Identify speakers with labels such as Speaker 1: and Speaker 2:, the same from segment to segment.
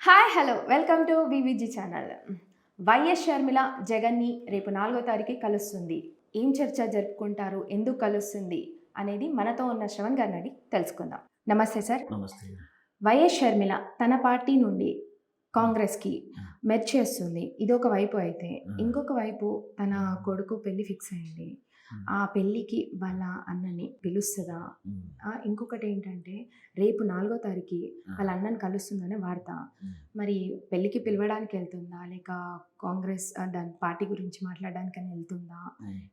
Speaker 1: Hi hello welcome to VVG channel. YS Sharmila జగన్ని రేపు 4వ తారీఖు కలుస్తుంది. ఏం చర్చ జరుపుకుంటారు, ఎందుకు కలుస్తుంది అనేది మనతో ఉన్న శ్రవణ్ గారిని అడిగి తెలుసుకుందాం. నమస్తే సార్.
Speaker 2: నమస్తే.
Speaker 1: వైఎస్ షర్మిల తన పార్టీ నుండి కాంగ్రెస్కి మెర్జ్ చేస్తుంది. ఇదొక వైపు అయితే, ఇంకొక వైపు తన కొడుకు పెళ్లి ఫిక్స్ అయింది. ఆ పెళ్ళికి వాళ్ళ అన్నని పిలుస్తుందా? ఇంకొకటి ఏంటంటే రేపు 4వ తారీఖు వాళ్ళ అన్నని కలుస్తుందనే వార్త. మరి పెళ్ళికి పిలవడానికి వెళ్తుందా, లేక కాంగ్రెస్ దాని పార్టీ గురించి మాట్లాడడానికని వెళ్తుందా?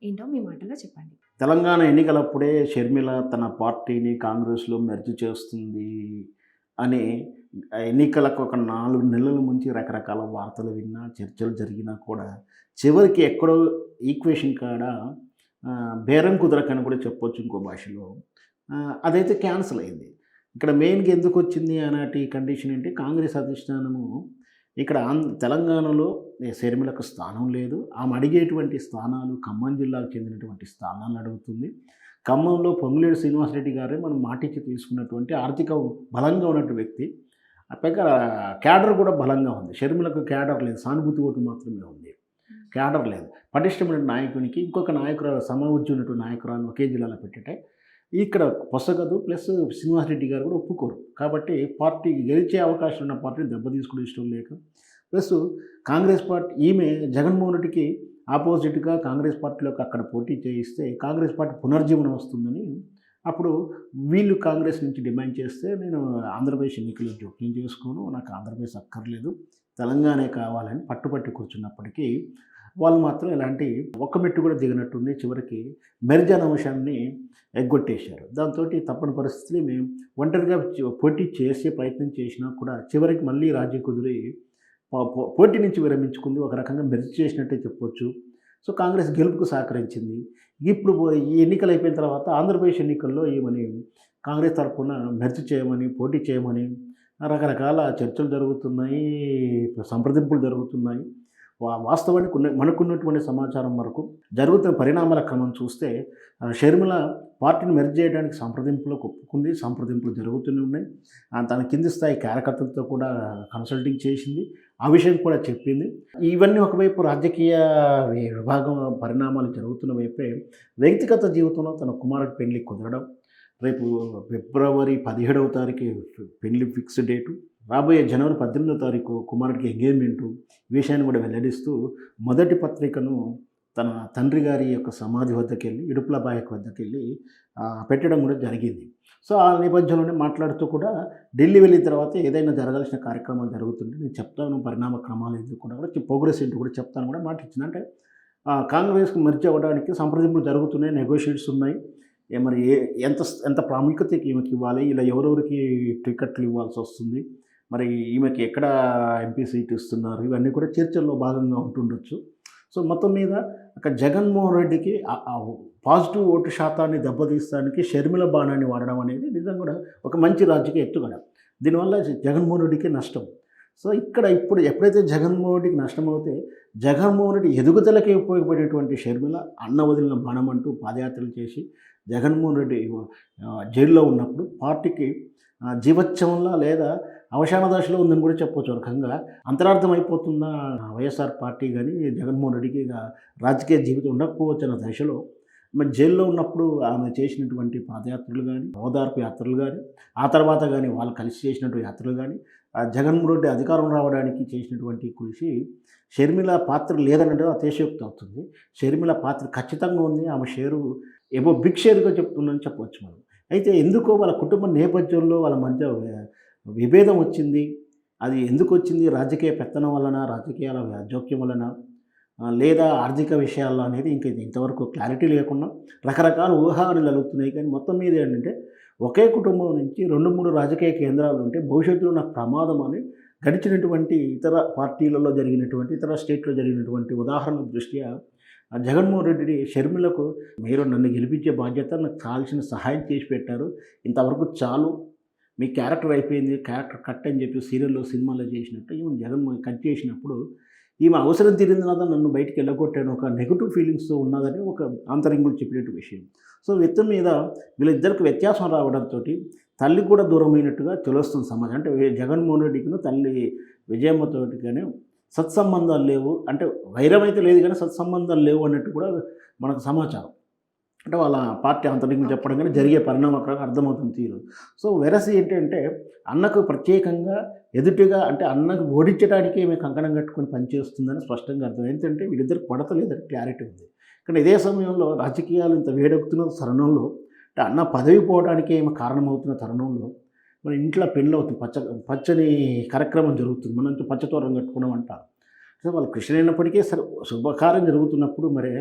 Speaker 1: ఏంటో మీ మాటలో చెప్పండి.
Speaker 2: తెలంగాణ ఎన్నికలప్పుడే షర్మిల తన పార్టీని కాంగ్రెస్లో మెర్జ్ చేస్తుంది అని ఎన్నికలకు ఒక 4 నెలల నుంచి రకరకాల వార్తలు విన్నా, చర్చలు జరిగినా కూడా చివరికి ఎక్కడో ఈక్వేషన్ కాడ బేరం కుదరకని కూడా చెప్పొచ్చు ఇంకో భాషలో. అదైతే క్యాన్సిల్ అయింది. ఇక్కడ మెయిన్గా ఎందుకు వచ్చింది అన్నటి కండిషన్ ఏంటి, కాంగ్రెస్ అధిష్టానము ఇక్కడ తెలంగాణలో షర్మిలకు స్థానం లేదు. ఆమె అడిగేటువంటి స్థానాలు ఖమ్మం జిల్లాకు చెందినటువంటి స్థానాలు అడుగుతుంది. ఖమ్మంలో పొంగులేడు శ్రీనివాసరెడ్డి గారే మనం మాటిచ్చి తీసుకున్నటువంటి ఆర్థిక బలంగా ఉన్నటువంటి వ్యక్తి. పైగా క్యాడర్ కూడా బలంగా ఉంది. షర్మిలకు క్యాడర్ లేదు, సానుభూతి ఓటు మాత్రమే ఉంది, క్యాడర్ లేదు. పటిష్టమైన నాయకునికి ఇంకొక నాయకురాలు సమవుజ్జి ఉన్నటువంటి నాయకురాలను ఒకే జిల్లాలో పెట్టేటే ఇక్కడ పొసగదు. ప్లస్ శ్రీనివాసరెడ్డి గారు కూడా ఒప్పుకోరు. కాబట్టి పార్టీ గెలిచే అవకాశం ఉన్న పార్టీని దెబ్బతీసుకునే ఇష్టం లేక, ప్లస్ కాంగ్రెస్ పార్టీ ఈమె జగన్మోహన్ రెడ్డికి ఆపోజిట్గా కాంగ్రెస్ పార్టీలోకి అక్కడ పోటీ చేయిస్తే కాంగ్రెస్ పార్టీ పునర్జీవనం వస్తుందని అప్పుడు వీళ్ళు కాంగ్రెస్ నుంచి డిమాండ్ చేస్తే, నేను ఆంధ్రప్రదేశ్ ఎన్నికల్లో జోక్యం చేసుకోను, నాకు ఆంధ్రప్రదేశ్ అక్కర్లేదు, తెలంగాణే కావాలని పట్టుపట్టి కూర్చున్నప్పటికీ వాళ్ళు మాత్రం ఇలాంటి ఒక్క మెట్టు కూడా దిగినట్టుంది. చివరికి మెర్జ్ అనే అంశాన్ని ఎగ్గొట్టేశారు. దాంతో తప్పని పరిస్థితులు మేము ఒంటరిగా పోటీ చేసే ప్రయత్నం చేసినా కూడా చివరికి మళ్ళీ రాజీ కుదిరి పోటీ నుంచి విరమించుకుంది. ఒక రకంగా మెర్జ్ చేసినట్టే చెప్పొచ్చు. సో కాంగ్రెస్ గెలుపుకు సహకరించింది. ఇప్పుడు ఈ ఎన్నికలు అయిపోయిన తర్వాత ఆంధ్రప్రదేశ్ ఎన్నికల్లో ఏమని కాంగ్రెస్ తరఫున మెర్జ్ చేయమని, పోటీ చేయమని రకరకాల చర్చలు జరుగుతున్నాయి, సంప్రదింపులు జరుగుతున్నాయి. వాస్తవానికి మనకున్నటువంటి సమాచారం వరకు జరుగుతున్న పరిణామాల క్రమం చూస్తే షర్మిల పార్టీని మెర్జ్ చేయడానికి సంప్రదింపులకు ఒప్పుకుంది. సంప్రదింపులు జరుగుతూనే ఉన్నాయి. తన కింది స్థాయి కార్యకర్తలతో కూడా కన్సల్టింగ్ చేసింది. ఆ విషయం కూడా చెప్పింది. ఇవన్నీ ఒకవైపు రాజకీయ విభాగం పరిణామాలు జరుగుతున్న వైపే వ్యక్తిగత జీవితంలో తన కుమారుడి పెళ్లి కుదరడం, రేపు ఫిబ్రవరి 17వ తారీఖు పెళ్లి ఫిక్స్ డేటు, రాబోయే జనవరి 18వ తారీఖు కుమారుడికి ఎంగేజ్మెంటు, ఈ విషయాన్ని కూడా వెల్లడిస్తూ మొదటి పత్రికను తన తండ్రి గారి యొక్క సమాధి వద్దకు వెళ్ళి, ఇడుపులబాయక్ వద్దకు వెళ్ళి పెట్టడం కూడా జరిగింది. సో ఆ నేపథ్యంలోనే మాట్లాడుతూ కూడా ఢిల్లీ వెళ్ళిన తర్వాత ఏదైనా జరగాల్సిన కార్యక్రమాలు జరుగుతుంటే నేను చెప్తాను, పరిణామ క్రమాలు ఎందుకు కూడా ప్రోగ్రెస్ ఏంటి కూడా చెప్తాను కూడా మాట ఇచ్చింది. అంటే కాంగ్రెస్కి మెర్జ్ అవ్వడానికి సంప్రదింపులు జరుగుతున్నాయి, నెగోషియేట్స్ ఉన్నాయి. మరి ఎంత ఎంత ప్రాముఖ్యత ఈమెకి ఇవ్వాలి, ఇలా ఎవరెవరికి టికెట్లు ఇవ్వాల్సి వస్తుంది, మరి ఈమెకి ఎక్కడ ఎంపీ సీట్ ఇస్తున్నారు, ఇవన్నీ కూడా చర్చల్లో భాగంగా ఉంటుండొచ్చు. సో మొత్తం మీద అక్కడ జగన్మోహన్ రెడ్డికి పాజిటివ్ ఓటు శాతాన్ని దెబ్బతీయడానికి షర్మిల బాణాన్ని వాడడం అనేది నిజంగా కూడా ఒక మంచి రాజకీయ ఎత్తుగడ. దీనివల్ల జగన్మోహన్ రెడ్డికి నష్టం. సో ఇక్కడ ఇప్పుడు ఎప్పుడైతే జగన్మోహన్ రెడ్డికి నష్టం అవుతే జగన్మోహన్ రెడ్డి ఎదుగుదలకి ఉపయోగపడేటువంటి షర్మిల అన్న వదిలిన బాణం అంటూ పాదయాత్రలు చేసి జగన్మోహన్ రెడ్డి జైల్లో ఉన్నప్పుడు పార్టీకి జీవోత్సవంలా లేదా అవసాన దశలో ఉందని కూడా చెప్పవచ్చు. ఒక రకంగా అంతరార్థం అయిపోతున్న వైఎస్ఆర్ పార్టీ కానీ జగన్మోహన్ రెడ్డికి రాజకీయ జీవితం ఉండకపోవచ్చు అన్న దశలో మరి జైల్లో ఉన్నప్పుడు ఆమె చేసినటువంటి పాదయాత్రలు కానీ, ఓదార్పు యాత్రలు కానీ, ఆ తర్వాత కానీ వాళ్ళు కలిసి చేసినటువంటి యాత్రలు కానీ, జగన్మోహన్ రెడ్డి అధికారం రావడానికి చేసినటువంటి కృషి, షర్మిల పాత్ర లేదనడం అతిశయోక్తి అవుతుంది. షర్మిల పాత్ర ఖచ్చితంగా ఉంది. ఆమె షేరు ఏవో బిగ్ షేర్గా చెప్తుందని చెప్పవచ్చు మనం. అయితే ఎందుకో వాళ్ళ కుటుంబ నేపథ్యంలో వాళ్ళ మధ్య విభేదం వచ్చింది. అది ఎందుకు వచ్చింది, రాజకీయ పెత్తనం వలన, రాజకీయాల జోక్యం వలన, లేదా ఆర్థిక విషయాల్లో అనేది ఇంకా ఇంతవరకు క్లారిటీ లేకుండా రకరకాల ఊహాగానాలు కలుగుతున్నాయి. కానీ మొత్తం మీద ఏంటంటే ఒకే కుటుంబం నుంచి 2-3 రాజకీయ కేంద్రాలు ఉంటే భవిష్యత్తులో నాకు ప్రమాదం అని గడిచినటువంటి ఇతర పార్టీలలో జరిగినటువంటి, ఇతర స్టేట్లో జరిగినటువంటి ఉదాహరణల దృష్ట్యా జగన్మోహన్ రెడ్డి షర్మిలకు, మీరు నన్ను గెలిపించే బాధ్యత, నాకు కావాల్సిన సహాయం చేసి పెట్టారు, ఇంతవరకు చాలు, మీ క్యారెక్టర్ అయిపోయింది, క్యారెక్టర్ కట్ అని చెప్పి సీరియల్లో సినిమాలో చేసినట్టు ఈవెన్ జగన్మోహన్ కట్ చేసినప్పుడు ఈమె అవసరం తీరింది తర్వాత నన్ను బయటికి వెళ్ళగొట్టాను ఒక నెగిటివ్ ఫీలింగ్స్తో ఉన్నదని ఒక అంతరింగులు చెప్పినట్టు విషయం. సో వ్యక్తి మీద వీళ్ళిద్దరికి వ్యత్యాసం రావడంతో తల్లి కూడా దూరమైనట్టుగా తెలుస్తుంది సమాజం. అంటే జగన్మోహన్ రెడ్డికిను తల్లి విజయమ్మతోటి కానీ సత్సంబంధాలు లేవు. అంటే వైరం అయితే లేదు కానీ సత్సంబంధాలు లేవు అన్నట్టు కూడా మనకు సమాచారం. అంటే వాళ్ళ పార్టీ అంతరింగులు చెప్పడం కానీ జరిగే పరిణామక్రమంగా అర్థమవుతుంది తీరు. సో వెరసి ఏంటంటే అన్నకు ప్రత్యేకంగా ఎదుటిగా అంటే అన్నకు ఓడించడానికే ఈమె కంకణం కట్టుకొని పనిచేస్తుందని స్పష్టంగా అర్థం. ఏంటంటే వీళ్ళిద్దరికి పడతలేదని క్లారిటీ ఉంది. కానీ ఇదే సమయంలో రాజకీయాలు ఇంత వేడెక్కుతున్న తరుణంలో అంటే అన్న పదవి పోవడానికే ఈమె కారణమవుతున్న తరుణంలో మన ఇంట్లో పెళ్ళి అవుతుంది. పచ్చని కార్యక్రమం జరుగుతుంది. మనం పచ్చతోరం కట్టుకోవడం అంటారు. సో వాళ్ళు కృష్ణ అయినప్పటికీ సరే శుభకార్యం జరుగుతున్నప్పుడు మరి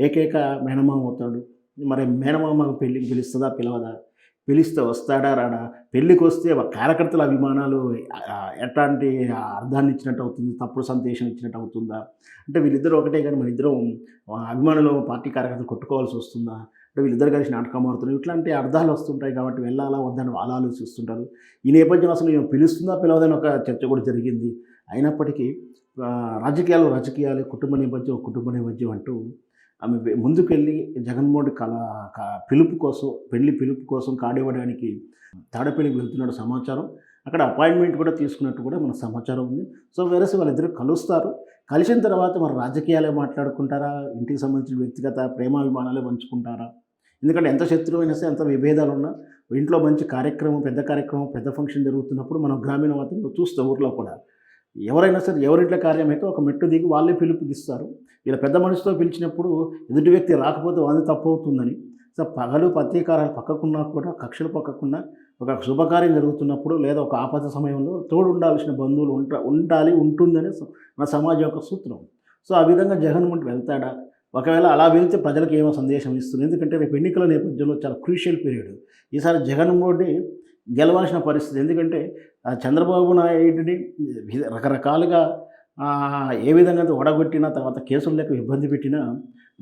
Speaker 2: ఏకైక మేనమామ అవుతాడు. మరి మేనమామ పెళ్ళికి పిలుస్తుందా పిలవదా, పిలిస్తే వస్తాడా రాడా, పెళ్ళికి వస్తే కార్యకర్తల అభిమానాలు ఎట్లాంటి అర్థాన్ని ఇచ్చినట్టు అవుతుంది, తప్పుడు సందేశం ఇచ్చినట్టు అవుతుందా, అంటే వీళ్ళిద్దరూ ఒకటే కానీ మన ఇద్దరం అభిమానులు పార్టీ కార్యకర్తలు కొట్టుకోవాల్సి వస్తుందా, అంటే వీళ్ళిద్దరు కలిసి నాటకం ఆడుతున్నారు, ఇట్లాంటి అర్థాలు వస్తుంటాయి. కాబట్టి వెళ్ళాలా వద్దని వాళ్ళు ఆలోచిస్తుంటారు. ఈ నేపథ్యం అసలు నేను పిలుస్తుందా పిలవదని ఒక చర్చ కూడా జరిగింది. అయినప్పటికీ రాజకీయాలు కుటుంబ నేపథ్యం అంటూ ఆమె ముందుకెళ్ళి జగన్మోహన్ పిలుపు కోసం పిలుపు కోసం కాడివ్వడానికి తాడేపల్లికి వెళ్తున్నాడు సమాచారం. అక్కడ అపాయింట్మెంట్ కూడా తీసుకున్నట్టు కూడా మన సమాచారం ఉంది. సో వేరేసి వాళ్ళిద్దరు కలుస్తారు. కలిసిన తర్వాత మరి రాజకీయాలే మాట్లాడుకుంటారా, ఇంటికి సంబంధించిన వ్యక్తిగత ప్రేమాభిమానాలే పంచుకుంటారా? ఎందుకంటే ఎంత శత్రువైనా సరే, ఎంత విభేదాలు ఉన్నా ఇంట్లో మంచి కార్యక్రమం, పెద్ద ఫంక్షన్ జరుగుతున్నప్పుడు మనం గ్రామీణ వాతావరణంలో చూస్తాం. ఊర్లో కూడా ఎవరైనా సరే ఎవరింట్లో కార్యం అయితే ఒక మెట్టు దిగి వాళ్ళే పిలుపునిస్తారు. ఇలా పెద్ద మనిషితో పిలిచినప్పుడు ఎదుటి వ్యక్తి రాకపోతే వాళ్ళది తప్పు అవుతుందని. సో పగలు ప్రతీకారాలు పక్కకున్నా కూడా కక్షలు పక్కకున్నా ఒక శుభకార్యం జరుగుతున్నప్పుడు లేదా ఒక ఆపద సమయంలో తోడు ఉండాల్సిన బంధువులు ఉంటుందని మన సమాజం యొక్క సూత్రం. సో ఆ విధంగా జగన్మోహన్ వెళ్తాడా? ఒకవేళ అలా వెళ్తే ప్రజలకు ఏమో సందేశం ఇస్తుంది. ఎందుకంటే రేపు ఎన్నికల నేపథ్యంలో చాలా క్రూషియల్ పీరియడ్. ఈసారి జగన్మోహన్ రెడ్డి గెలవాల్సిన పరిస్థితి. ఎందుకంటే చంద్రబాబు నాయుడిని రకరకాలుగా ఏ విధంగా ఓడగొట్టినా, తర్వాత కేసులు లేక ఇబ్బంది పెట్టినా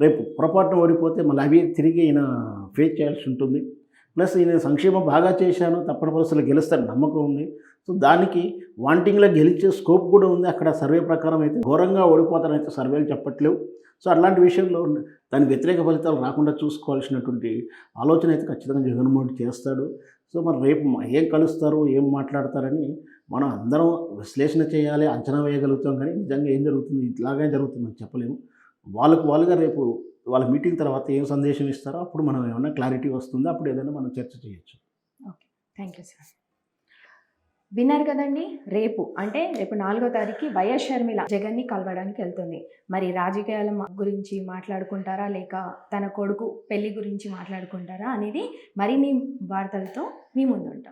Speaker 2: రేపు పొరపాటున ఓడిపోతే మళ్ళీ అవి తిరిగి ఈయన ఫేస్ చేయాల్సి ఉంటుంది. ప్లస్ ఈయన సంక్షేమం బాగా చేశాను, తప్పని పరిస్థితుల్లో గెలుస్తారని నమ్మకం ఉంది. సో దానికి వాంటింగ్లో గెలిచే స్కోప్ కూడా ఉంది. అక్కడ సర్వే ప్రకారం అయితే ఘోరంగా ఓడిపోతారనైతే సర్వేలు చెప్పట్లేవు. సో అట్లాంటి విషయంలో దాని వ్యతిరేక ఫలితాలు రాకుండా చూసుకోవాల్సినటువంటి ఆలోచన అయితే ఖచ్చితంగా జగన్మోహన్ రెడ్డి చేస్తాడు. సో మరి రేపు ఏం కలుస్తారు, ఏం మాట్లాడతారని మనం అందరం విశ్లేషణ చేయాలి, అంచనా వేయగలుగుతాం. కానీ నిజంగా ఏం జరుగుతుంది, ఇట్లాగే జరుగుతుందని చెప్పలేము. వాళ్ళుగా రేపు వాళ్ళ మీటింగ్ తర్వాత ఏం సందేశం ఇస్తారో అప్పుడు మనం ఏమైనా క్లారిటీ వస్తుంది. అప్పుడు ఏదైనా మనం చర్చ చేయొచ్చు.
Speaker 1: Okay, thank you sir. విన్నారు కదండి. రేపు 4వ తారీఖు వైఎస్ షర్మిల జగన్ని కలవడానికి వెళ్తుంది. మరి రాజకీయాల గురించి మాట్లాడుకుంటారా, లేక తన కొడుకు పెళ్లి గురించి మాట్లాడుకుంటారా అనేది మరిన్ని వార్తలతో మీ ముందుంటాం.